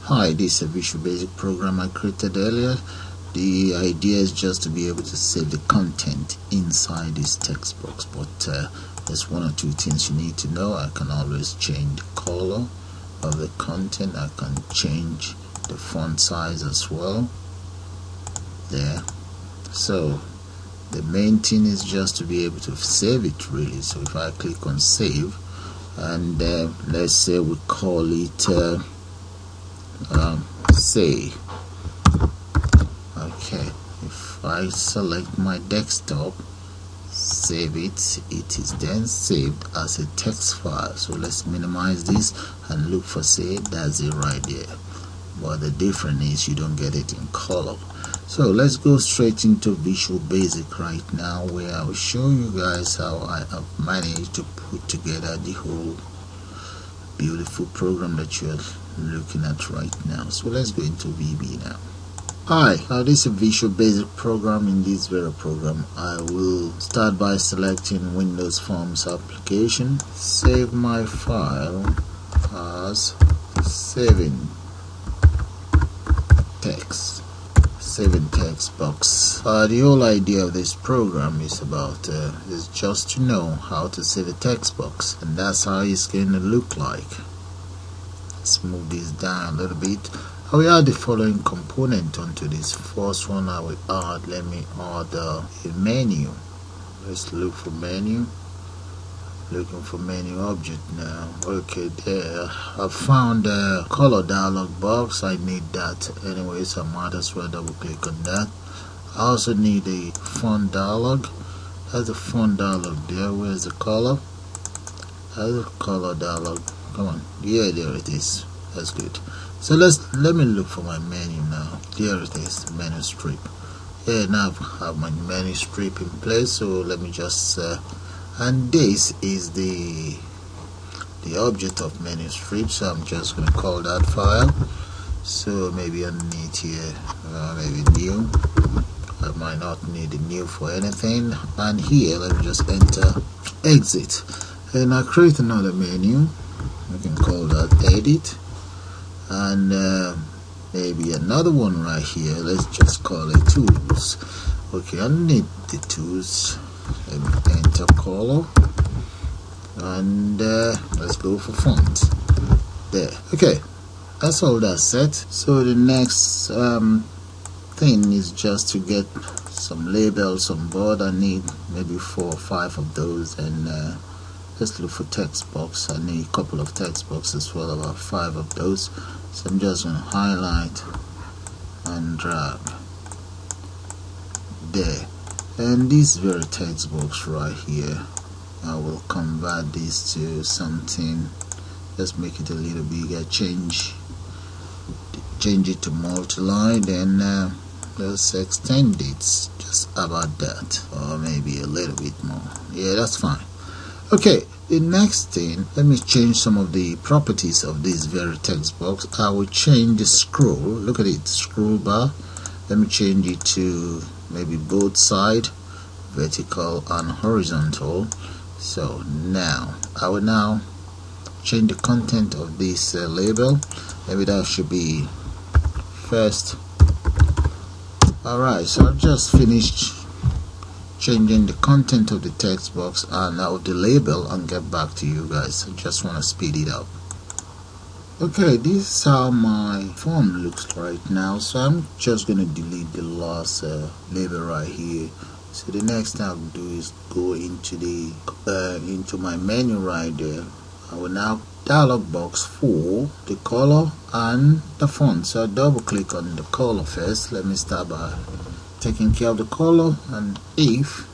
Hi, this is a Visual Basic program I created earlier. The idea is just to be able to save the content inside this text box, but there's one or two things you need to know. I can always change the color of the content. I can change the font size as well there. So the main thing is just to be able to save it really. So if I click on save, and let's say we call it save. Okay, if I select my desktop, save it, it is then saved as a text file. So let's minimize this and look for save. That's it right there, but the difference is you don't get it in color. So let's go straight into Visual Basic right now, where I will show you guys how I have managed to put together the whole beautiful program that you're looking at right now. So let's go into VB now. Hi, this is a Visual Basic program. In this very program, I will start by selecting Windows Forms application, save my file as saving text box. The whole idea of this program is just to know how to save a text box, and that's how it's going to look like. Let's move this down a little bit. I will add the following component onto this. First one I will add, let me add a menu. Let's look for menu. Looking for menu object now. Okay, there I found a color dialog box. I need that anyway, so I might as well double click on that. I also need a font dialog. There's a font dialog there. Where's the color? There's a color dialog. Come on, yeah, there it is. That's good. So let me look for my menu now. There it is, the menu strip. Yeah, now I have my menu strip in place. So let me just and this is the object of menu strip. So I'm just gonna call that file. So maybe underneath here, maybe new. I might not need the new for anything. And here, let me just enter exit, and I create another menu. We can call that edit, and maybe another one right here. Let's just call it tools. Okay, underneath the tools, let me enter color, and let's go for font there. Okay, that's all that's set. So the next thing is just to get some labels on board. I need maybe 4 or 5 of those, and let's look for text box. I need a couple of text boxes as well, about 5 of those. So I'm just going to highlight and drag there. And this very text box right here, I will convert this to something. Let's make it a little bigger. Change it to multi-line. Then let's extend it just about that, or maybe a little bit more. Yeah, that's fine. Okay, the next thing, let me change some of the properties of this very text box. I will change the scroll. Look at it, scroll bar. Let me change it to maybe both side, vertical and horizontal. So now I will now change the content of this label. Maybe that should be first. Alright, so I've just finished changing the content of the text box and of the label, and get back to you guys. I just want to speed it up. Okay, this is how my form looks right now. So I'm just going to delete the last label right here. So the next thing I'll do is go into the into my menu right there. I will now dialog box for the color and the font. So I'll double click on the color first. Let me start by taking care of the color, and if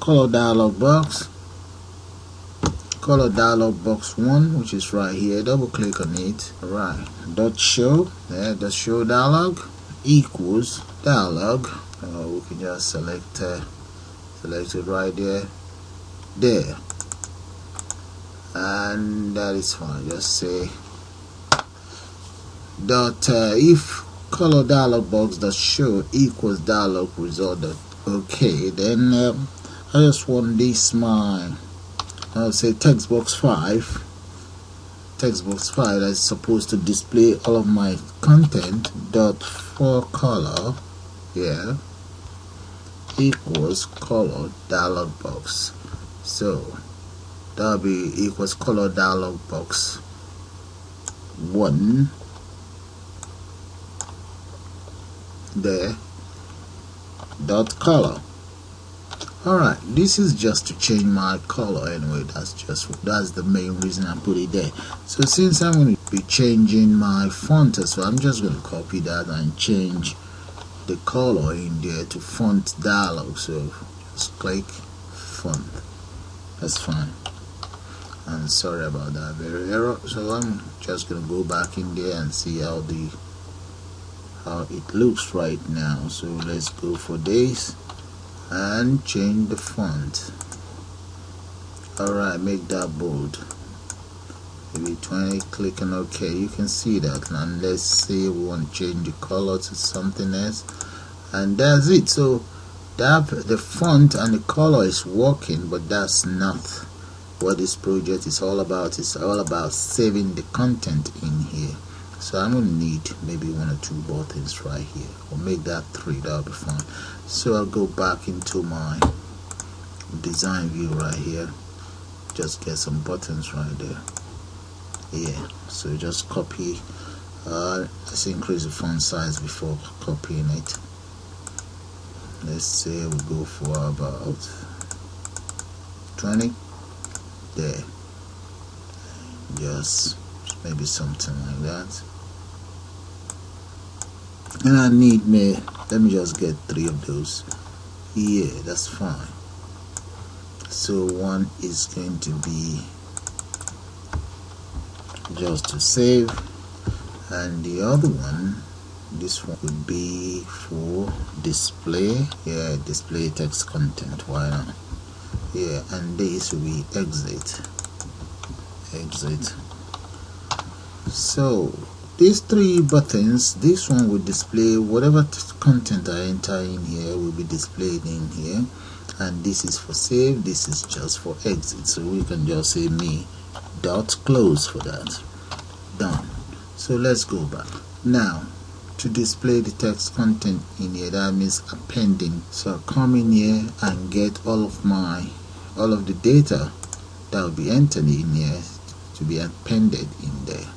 color dialog box 1, which is right here, double click on it. Right, dot show there, the show dialog equals dialog. We can just select it right there, and that is fine. Just say dot if color dialog box that show equals dialog result. Okay, then I just want this, my I'll say text box 5 TextBox file that's supposed to display all of my content. Dot for color here equals color dialog box. So that'll be equals color dialog box 1 there dot color. Alright, this is just to change my color anyway. That's the main reason I put it there. So since I'm going to be changing my font as well, I'm just going to copy that and change the color in there to font dialog. So just click font. That's fine. I'm sorry about that very error. So I'm just going to go back in there and see how it looks right now. So let's go for this and change the font. Alright, make that bold, maybe 20. Click on OK. You can see that. And let's say we want to change the color to something else, and that's it. So that the font and the color is working, but that's not what this project is all about. It's all about saving the content in here. So I'm going to need maybe 1 or 2 buttons right here, or make that 3. That'll be fine. So I'll go back into my design view right here, just get some buttons right there. Yeah, so just copy. Let's increase the font size before copying it. Let's say we go for about 20 there, just maybe something like that. And I need let me just get 3 of those. Yeah, that's fine. So one is going to be just to save, and the other one, this one would be for display. Yeah, display text content. Why not? Yeah, and this will be exit. So these 3 buttons, this one will display whatever content I enter in here will be displayed in here, and this is for save, this is just for exit. So we can just say me dot close for that. Done. So let's go back now to display the text content in here. That means appending. So I'll come in here and get all of the data that will be entered in here to be appended in there.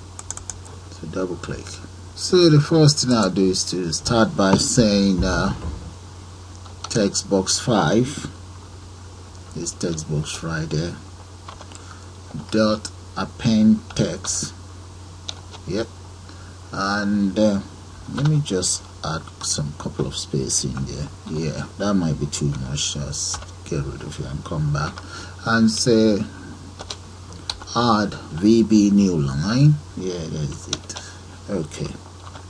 So double click. So the first thing I'll do is to start by saying TextBox 5, this text box right there, dot append text. Yep. And let me just add some couple of space in there. Yeah, that might be too much. Just get rid of it and come back and say add VB new line. Yeah, that's it. Okay,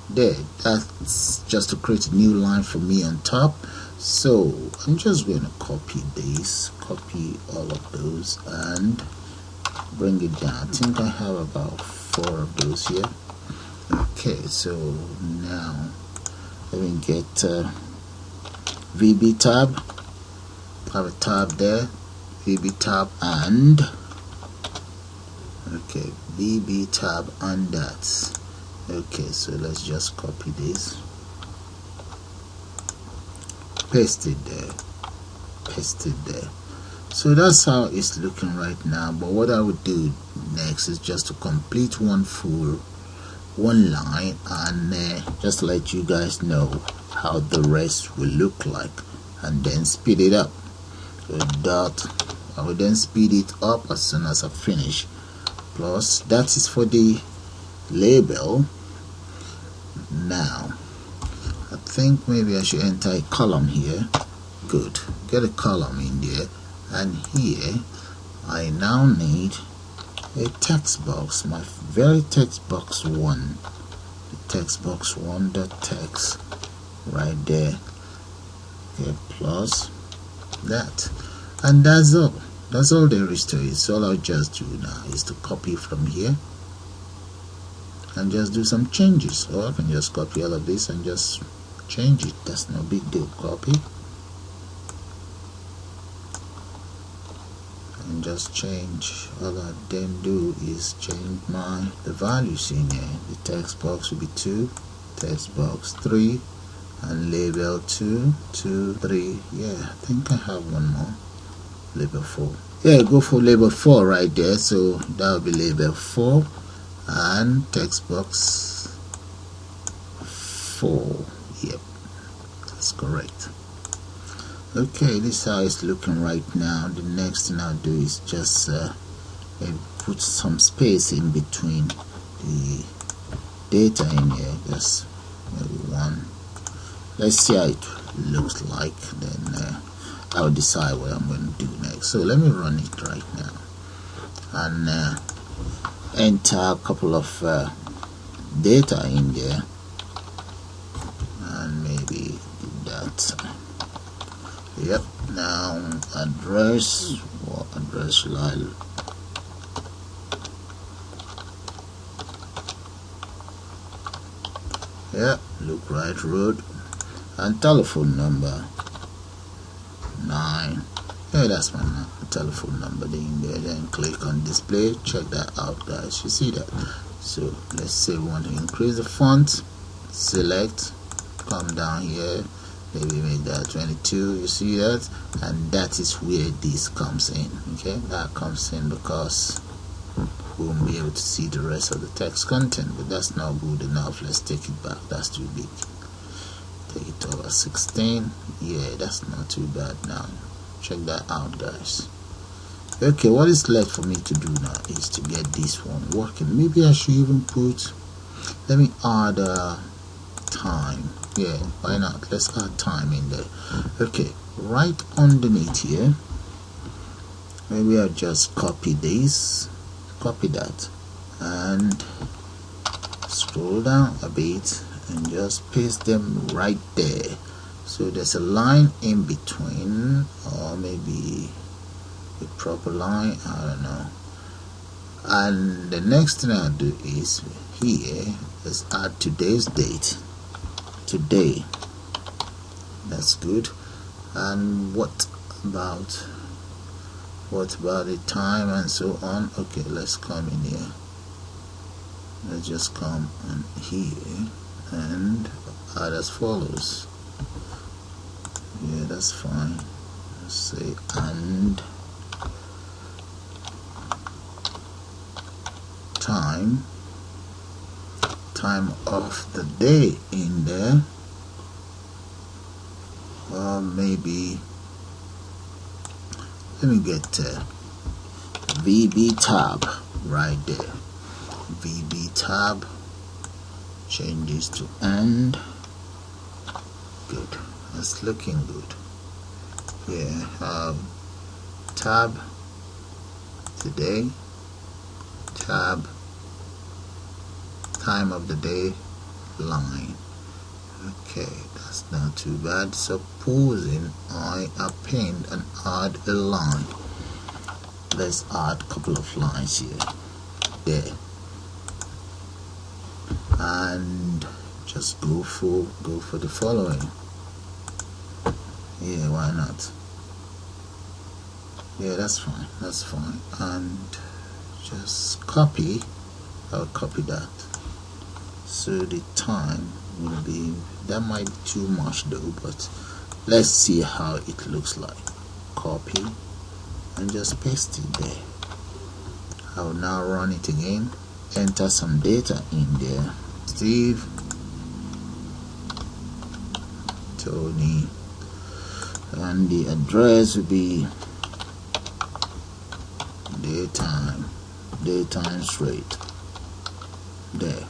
there, that's just to create a new line for me on top. So I'm just going to copy this, copy all of those and bring it down. I think I have about 4 of those here. Okay, so now let me get VB tab. I have a tab there, VB tab, and okay, VB tab and that. Okay, so let's just copy this, paste it there, paste it there. So that's how it's looking right now. But what I would do next is just to complete one line and just to let you guys know how the rest will look like, and then speed it up. So I will then speed it up as soon as I finish. Plus that is for the label. Now I think maybe I should enter a column here. Good, get a column in there, and here I now need a text box, my very text box 1, the text box 1.text right there. Okay, plus that, and that's all. That's all there is to it. So all I'll just do now is to copy from here and just do some changes. Or I can just copy all of this and just change it. That's no big deal. Copy and just just change, all I then do is change the values in here. The text box will be 2, text box 3, and label 2, 2, 3. Yeah, I think I have one more. Label 4. Yeah, go for label 4 right there. So that will be label 4 and text box 4. Yep, that's correct. Okay, this is how it's looking right now. The next thing I'll do is just maybe put some space in between the data in here. Just maybe 1. Let's see how it looks like. Then I'll decide what I'm going to do next. So let me run it right now and enter a couple of data in there, and maybe do that. Yep. Now address. What address should I? Yeah, look right road, and telephone number 9. Yeah, that's my telephone number in there. Then click on display. Check that out, guys. You see that? So let's say we want to increase the font. Select, come down here, maybe make that 22. You see that? And that is where this comes in. Okay, that comes in because we won't be able to see the rest of the text content, but that's not good enough. Let's take it back. That's too big. Take it over 16. Yeah, that's not too bad now. Check that out, guys. Okay, what is left for me to do now is to get this one working. Maybe I should even put, let me add time. Yeah, why not? Let's add time in there. Okay, right underneath here, maybe I'll just copy this, copy that, and scroll down a bit and just paste them right there. So there's a line in between, or maybe a proper line, I don't know. And the next thing I'll do is here, let's add today's date. Today. That's good. And what about the time and so on? Okay, let's come in here. Let's just come in here and add as follows. Yeah, that's fine. Let's say and time of the day in there, or maybe let me get VB tab right there. VB tab, change this to end. Good, that's looking good. Yeah, tab today, tab time of the day, line. Okay, that's not too bad. Supposing I append and add a line, let's add a couple of lines here, there, and just go for the following. Yeah, why not? Yeah, that's fine, that's fine. And just copy, I'll copy that. So the time will be, that might be too much though, but let's see how it looks like. Copy and just paste it there. I'll now run it again, enter some data in there. Steve, Tony, and the address will be daytime straight there.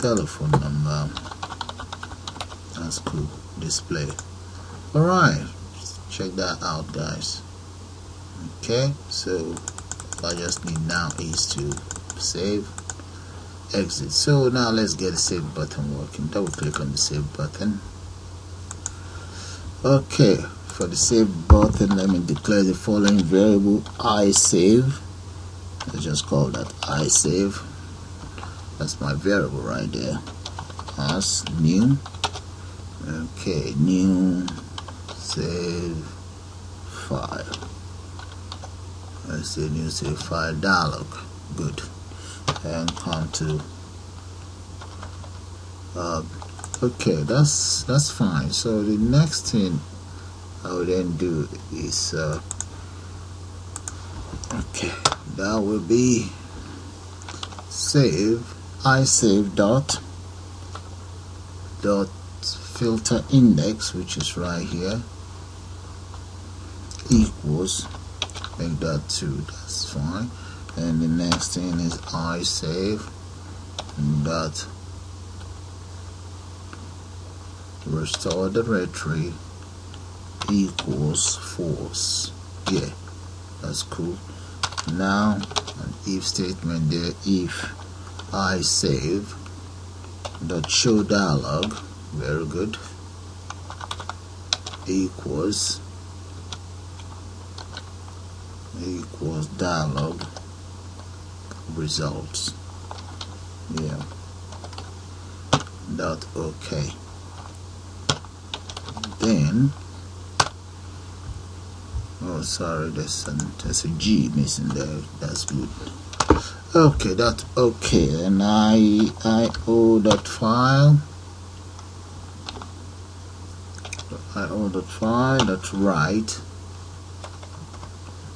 Telephone number, that's cool. Display. Alright, check that out, guys. Okay, so all I just need now is to save, exit. So now let's get the save button working. Double click on the save button. Okay, for the save button, let me declare the following variable: I save. Let's just call that I save. That's my variable right there. As new. Okay, new save file. let's say new save file dialog. Good. And come to okay, that's fine. So the next thing I will then do is okay, that will be save isave dot filter index, which is right here, equals, make that 2, that's fine. And the next thing is isave dot restore directory equals false. Yeah, that's cool. Now an if statement there, if isave dot show dialog, very good, equals dialog results. Yeah, dot okay. Then oh sorry, there's a G missing there, that's good. Okay, that's okay. And IO dot file dot write,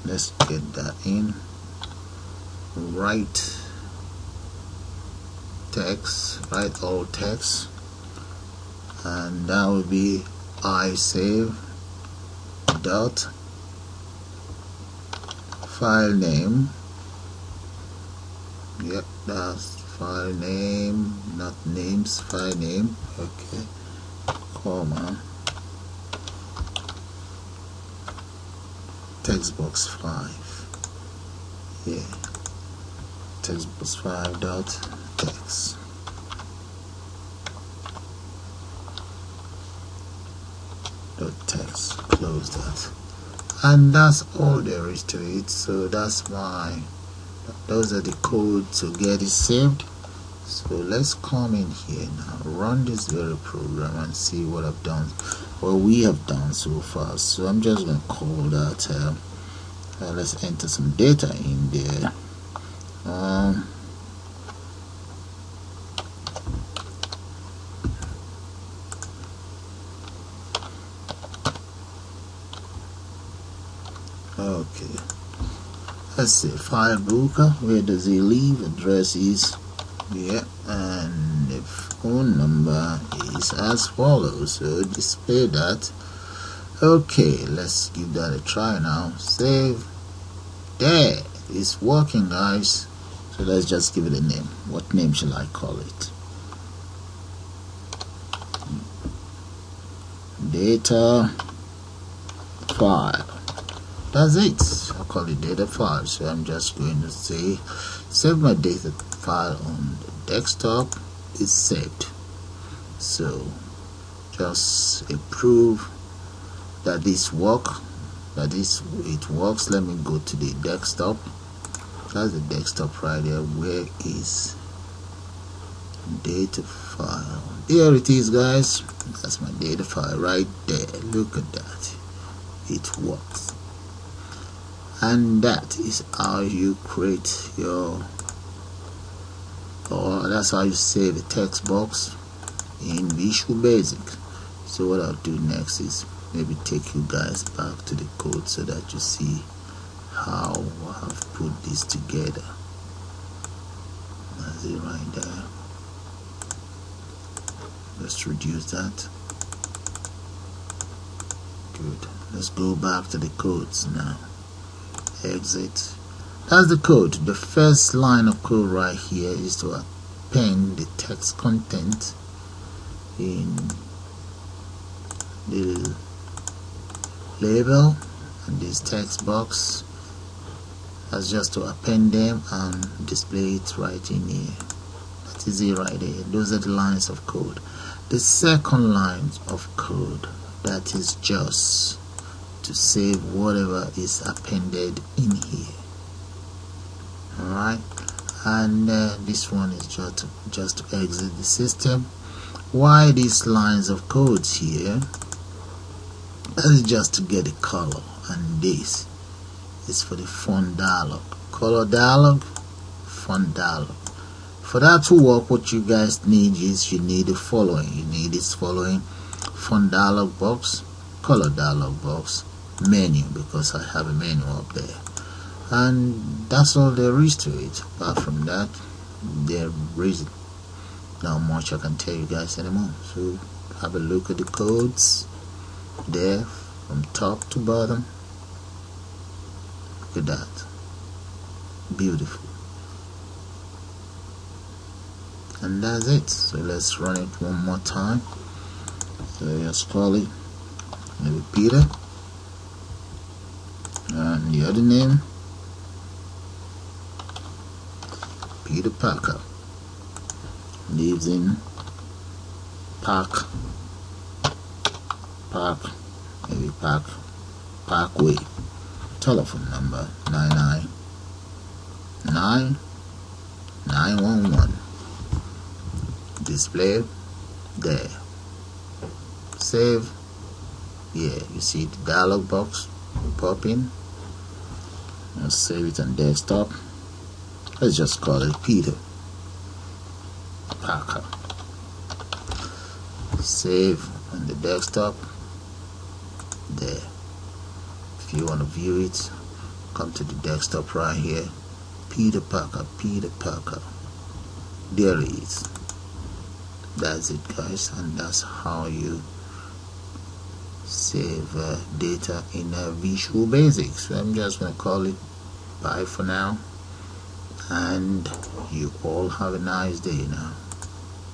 let's get that in, write text, write all text, and that will be isave dot file name. Yep, that's file name, not names, file name. Okay, comma TextBox 5. Yeah, TextBox 5 dot text. Dot text. Close that. And that's all there is to it. So those are the code to get it saved. So let's come in here now, run this very program and see what I've done, what we have done so far. So I'm just going to call that let's enter some data in there. Okay, let's see, file booker, where does he live, address is, yeah, and the phone number is as follows, so display that. Okay, let's give that a try now. Save. There, it's working, guys. So let's just give it a name. What name shall I call it? Data file. That's it. I'll call it data file. So I'm just going to say save my data file on the desktop. It's saved. So just approve that this works. It works. Let me go to the desktop. That's the desktop right there. Where is data file? There it is, guys. That's my data file right there. Look at that. It works. And that is how you create your, or that's how you save a text box in Visual Basic. So what I'll do next is maybe take you guys back to the code so that you see how I have put this together. That's it right there. Let's reduce that. Good. Let's go back to the codes now. Exit. That's the code. The first line of code right here is to append the text content in the label, and this text box, that's just to append them and display it right in here. That is it right there. Those are the lines of code. The second line of code, that is just to save whatever is appended in here. Alright, and this one is just to exit the system. Why these lines of codes here? That is just to get a color, and this is for the font dialog. Color dialog, font dialog. For that to work, what you guys need is you need the following. You need this following: font dialog box, color dialog box, menu, because I have a menu up there. And that's all there is to it. Apart from that, there is not much I can tell you guys anymore. So have a look at the codes there from top to bottom. Look at that, beautiful. And that's it. So let's run it one more time. So let's call it maybe Peter, and the other name Peter Parker. Lives in Parkway. Telephone number 999-911. Display there. Save. Yeah, you see the dialog box pop in. Let's save it on desktop. Let's just call it Peter Parker. Save on the desktop there. If you want to view it, come to the desktop right here. Peter Parker. There it is. That's it, guys, and that's how you save data in Visual Basic. So I'm just going to call it bye for now, and you all have a nice day now.